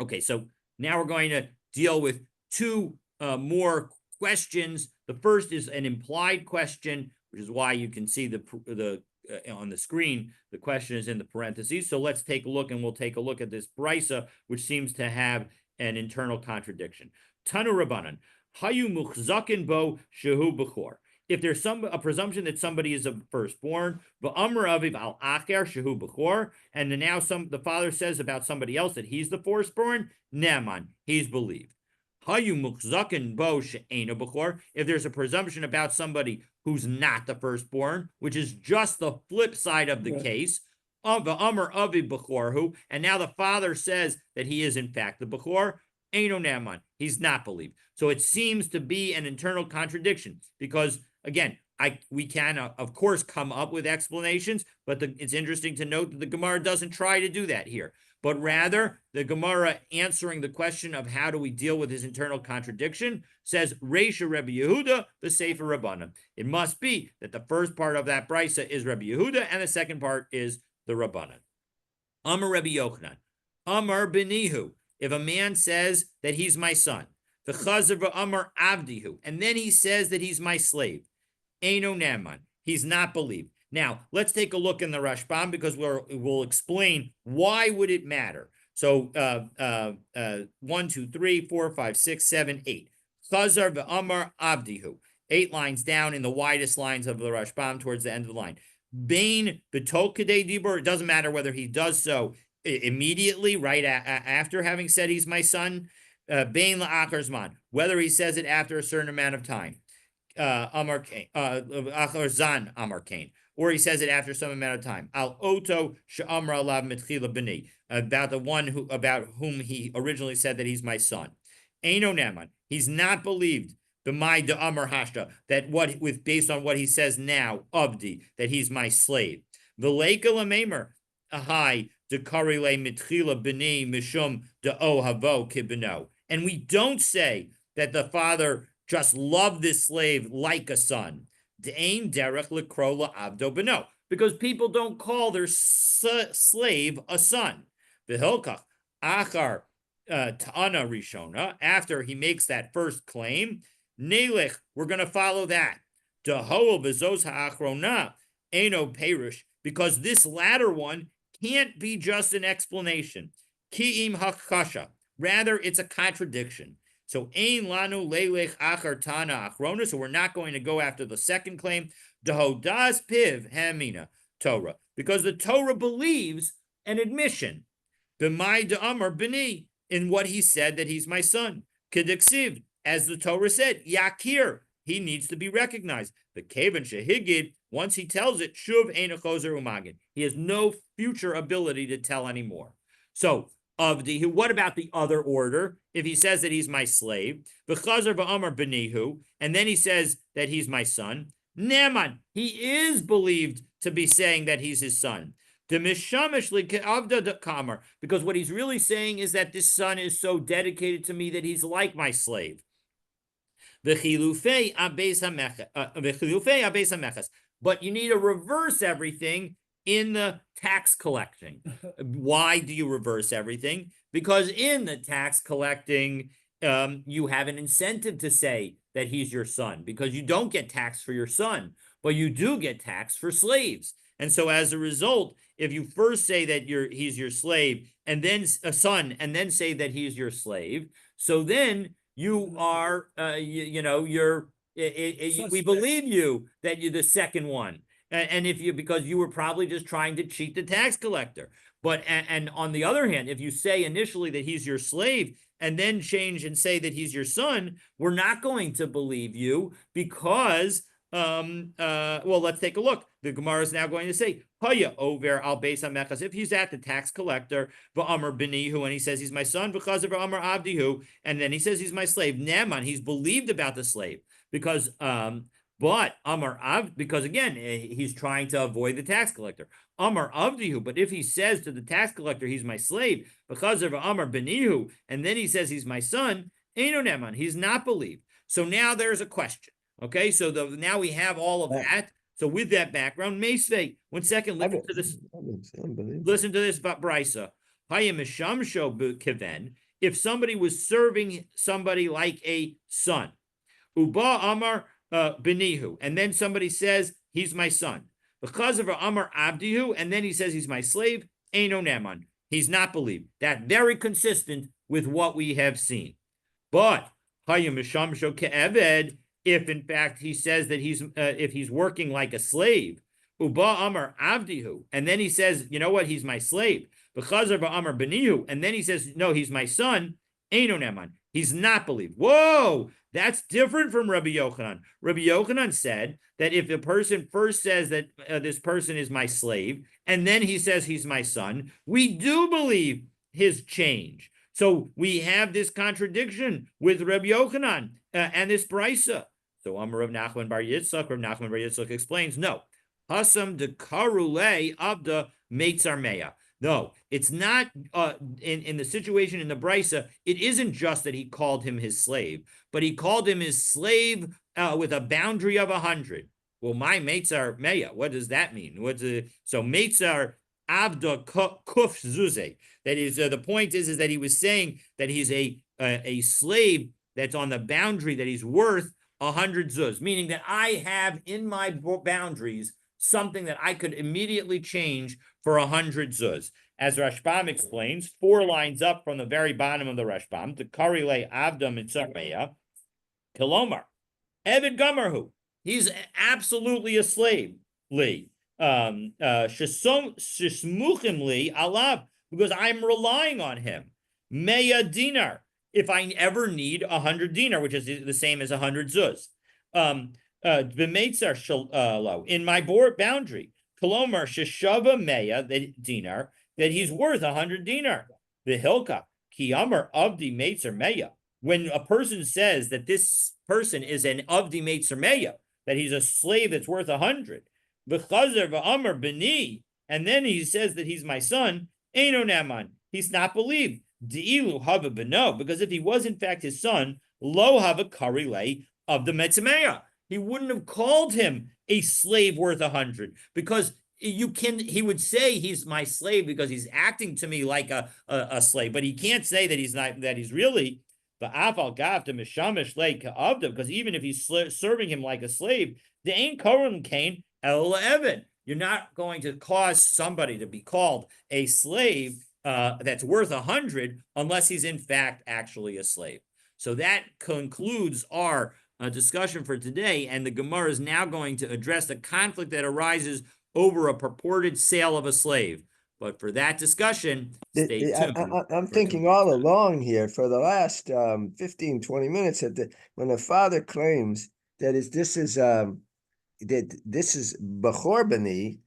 Okay, so now we're going to deal with two more questions. The first is an implied question, which is why you can see the on the screen, the question is in the parentheses. So let's take a look, and we'll take a look at this brisa, which seems to have an internal contradiction. Tanu Rabbanan, Hayu muchzakin bo shehu bechor. If there's a presumption that somebody is a firstborn, v'amar aviv al acher shehu bechor, and now the father says about somebody else that he's the firstborn, neman, he's believed. Hayu muchzakin bo she'ena bechor. If there's a presumption about somebody who's not the firstborn, which is just the flip side of the case, v'amar aviv bechorhu, and now the father says that he is in fact the bechor, Eino Naman. He's not believed. So it seems to be an internal contradiction because, again, we can, of course, come up with explanations, but it's interesting to note that the Gemara doesn't try to do that here, but rather the Gemara answering the question of how do we deal with his internal contradiction says, Reisha Rebbe Yehuda, the Sefer Rabbanim. It must be that the first part of that brisa is Rebbe Yehuda, and the second part is the Rabbanim. Amar Rebbe Yochanan, Amar Benihu. If a man says that he's my son, the Chazar Amar Avdihu, and then he says that he's my slave, Eino Naman, he's not believed. Now, let's take a look in the Rashbam because we'll explain why would it matter. So 1, 2, 3, 4, 5, 6, 7, 8. Chazar v'amar Avdihu. 8 lines down in the widest lines of the Rashbam towards the end of the line. Bain b'tol kadei dibur. It doesn't matter whether he does so immediately, right after having said he's my son. Bain la'achar zman. Whether he says it after a certain amount of time. Amar Kain, Achar Zan Amar Kain, or he says it after some amount of time. Al Oto Sha'amra Alav Mitchila B'ni, about the one about whom he originally said that he's my son. Eino Naman, he's not believed. B'mai de Amar Hashta, that based on what he says now, Abdi, that he's my slave. V'leika Lamemer, Ahai de Karile Mitchila B'ni Mishum de Ohavo Kibino, and we don't say that the father just love this slave like a son. De'ain derech lekrola abdo beno, because people don't call their slave a son. V'hilkach achar ta'ana rishona, after he makes that first claim, nelech, we're going to follow that. Dehoel bezos ha'achrona eno perish, because this latter one can't be just an explanation. Ki'im hakasha, rather it's a contradiction. So ein lanu leilech achar tana achrona. So we're not going to go after the second claim. Dehodas piv hamina Torah, because the Torah believes an admission. B'mai de'amar b'ni, in what he said that he's my son. Kediksiv, as the Torah said, yakir, he needs to be recognized. The kevan shehigid, once he tells it, shuv ein achozer umagin. He has no future ability to tell anymore. So what about the other order? If he says that he's my slave, v'chazar v'amar b'nihu, and then he says that he's my son, Neman, he is believed to be saying that he's his son. Because what he's really saying is that this son is so dedicated to me that he's like my slave. But you need to reverse everything in the tax collecting. Why do you reverse everything? Because in the tax collecting, you have an incentive to say that he's your son, because you don't get taxed for your son, but you do get taxed for slaves. And so as a result, if you first say that he's your slave, and then a son, and then say that he's your slave, so then you are, we believe you that you're the second one. And because you were probably just trying to cheat the tax collector. But, and on the other hand, if you say initially that he's your slave and then change and say that he's your son, we're not going to believe you because, well, let's take a look. The Gemara is now going to say, Haya over al beis hamechas. If he's at the tax collector, v'amar b'nihu, and he says he's my son, v'chazav v'amar abdihu, and then he says he's my slave. Neman, he's believed about the slave because, but Amar Av, because again, he's trying to avoid the tax collector. Amar Avdihu, but if he says to the tax collector, he's my slave, because of Amar Benihu, and then he says he's my son, Eino Neman, he's not believed. So now there's a question. Okay, so now we have all of that. So with that background, Meisvei, 1 second, listen to this. Listen to this about Brisa. If somebody was serving somebody like a son, Uba Amar Benihu, and then somebody says he's my son. Because of Amar Abdihu, and then he says he's my slave, Eino Neman. He's not believed. That's very consistent with what we have seen. But if in fact he says that if he's working like a slave, Uba Amar Avdihu, and then he says, you know what, he's my slave. Because of Amar Benihu, and then he says, no, he's my son, Eino Neman. He's not believed. Whoa, that's different from Rabbi Yochanan. Rabbi Yochanan said that if the person first says that this person is my slave, and then he says he's my son, we do believe his change. So we have this contradiction with Rabbi Yochanan and this brisa. So Amar Rav Nachman Bar Yitzchak, Rav Nachman Bar Yitzchak explains, no. Hasam de karule abda meitzar meya. No, it's not in the situation in the brisa. It isn't just that he called him his slave, but he called him his slave with a boundary of 100. Well, my meitzar meya. What does that mean? So meitzar abda kuf zuze. That is the point is that he was saying that he's a slave that's on the boundary that he's worth 100 zuz, meaning that I have in my boundaries something that I could immediately change for 100 zuz. As Rashbam explains, 4 lines up from the very bottom of the Rashbam, the Karile Avda Mitzarmeya, Kilomar, Evid Gamarhu. He's absolutely a slave, Lee. Shismuchim Li Alav, because I'm relying on him. Meya dinar, if I ever need 100 dinar, which is the same as 100 zuz. In my boundary, Kolomar Sheshava Meya dinar, that he's worth 100 dinar. The Hilka, Kiyamar Avdi Meitzer Meya. When a person says that this person is an Avdi Meitzer Meya, that he's a slave that's worth 100, V'chazer v'amar b'ni, and then he says that he's my son, Eino Naman, he's not believed. De'ilu hava b'no, because if he was in fact his son, lo hava karilei of the Metzameya. He wouldn't have called him a slave worth 100, because he would say he's my slave because he's acting to me like a slave, but he can't say that he's not, that he's really the afal gav to mishamish like avda, because even if he's serving him like a slave, the ain't korim kain el evan. You're not going to cause somebody to be called a slave that's worth 100 unless he's in fact actually a slave. So that concludes our discussion for today, and the Gemara is now going to address the conflict that arises over a purported sale of a slave. But for that discussion, stay tuned. I'm thinking all along here for the last 15, 20 minutes that when the father claims that this is Bechor B'ni,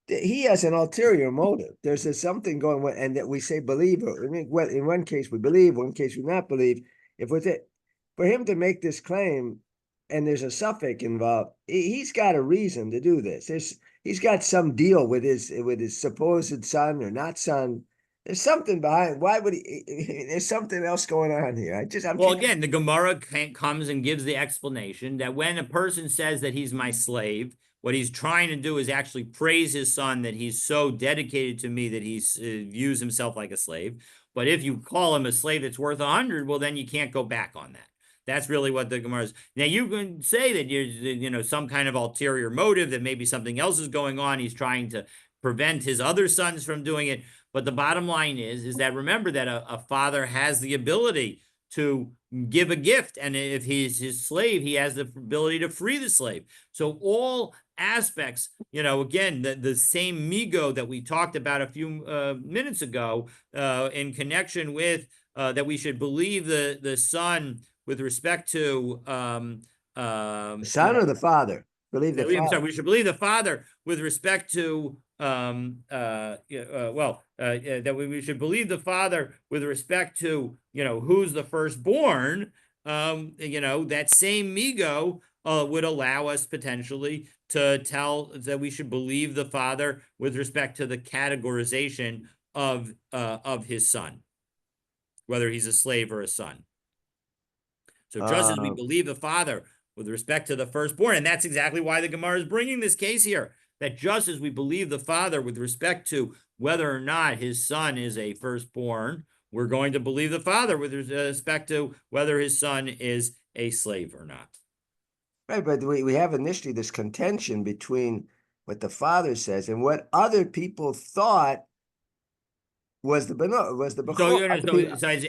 he has an ulterior motive. There's something going on, and that we say believe. I mean, well, in one case we believe, one case we not believe. If with it, for him to make this claim, and there's a suffix involved, he's got a reason to do this. He's got some deal with his supposed son or not son. There's something behind. Why would he? There's something else going on here. Again, the Gemara comes and gives the explanation that when a person says that he's my slave, what he's trying to do is actually praise his son, that he's so dedicated to me that he views himself like a slave. But if you call him a slave that's worth 100, well, then you can't go back on that. That's really what the Gemara is. Now, you can say that you're, some kind of ulterior motive, that maybe something else is going on. He's trying to prevent his other sons from doing it. But the bottom line is that remember that a father has the ability to give a gift. And if he's his slave, he has the ability to free the slave. So all aspects, again, the same migo that we talked about a few minutes ago in connection with that we should believe the son with respect to the son or the father. Believe the father. Sorry, we should believe the father with respect to that we should believe the father with respect to who's the firstborn. That same migo would allow us potentially to tell that we should believe the father with respect to the categorization of his son, whether he's a slave or a son. So just as we believe the father with respect to the firstborn, and that's exactly why the Gemara is bringing this case here, that just as we believe the father with respect to whether or not his son is a firstborn, we're going to believe the father with respect to whether his son is a slave or not. Right, but we have initially this contention between what the father says and what other people thought was the Bechor. So it's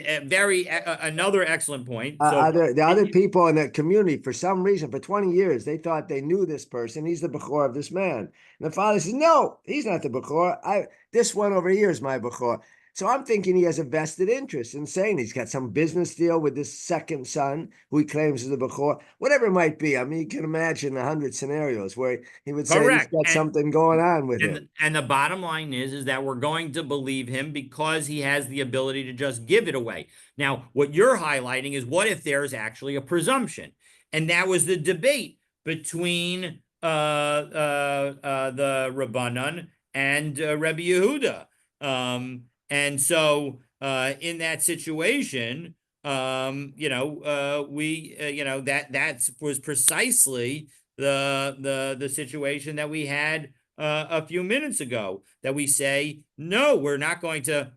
another excellent point. The other people in the community, for some reason, for 20 years, they thought they knew this person. He's the Bechor of this man. And the father says, no, he's not the Bechor. This one over here is my Bechor. So I'm thinking he has a vested interest in saying he's got some business deal with this second son who he claims is the Bechor, whatever it might be. I mean, you can imagine 100 scenarios where he would say he's Correct. got something going on with him. And the bottom line is that we're going to believe him because he has the ability to just give it away. Now, what you're highlighting is what if there's actually a presumption? And that was the debate between the Rabbanan and Rebbe Yehuda. And so in that situation, that was precisely the situation that we had a few minutes ago, that we say, no, we're not going to,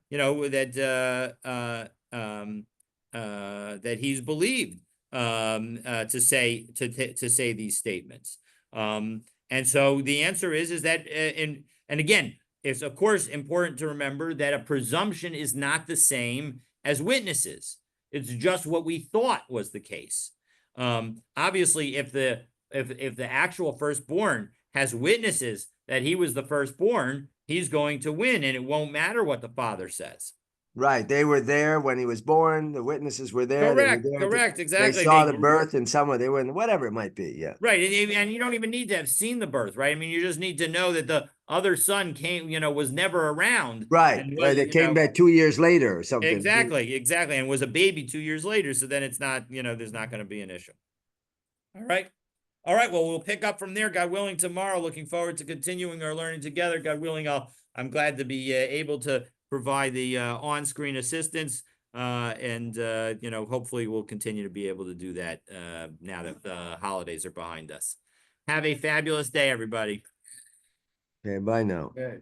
that he's believed to say these statements. And so the answer is that and again, it's of course important to remember that a presumption is not the same as witnesses. It's just what we thought was the case. Obviously, if the actual firstborn has witnesses that he was the firstborn, he's going to win, and it won't matter what the father says. Right. They were there when he was born. The witnesses were there. They were there. Correct, They exactly. saw the birth and someone, they were in whatever it might be. Yeah. Right. And you don't even need to have seen the birth, right? I mean, you just need to know that the other son came, was never around. Right. And Right. was, They came back 2 years later or something. exactly. And was a baby 2 years later. So then it's not, there's not going to be an issue. All right. All right. Well, we'll pick up from there, God willing, tomorrow. Looking forward to continuing our learning together. God willing, I'm glad to be able to provide the on-screen assistance. Hopefully we'll continue to be able to do that now that the holidays are behind us. Have a fabulous day, everybody. Okay. Bye now. Okay.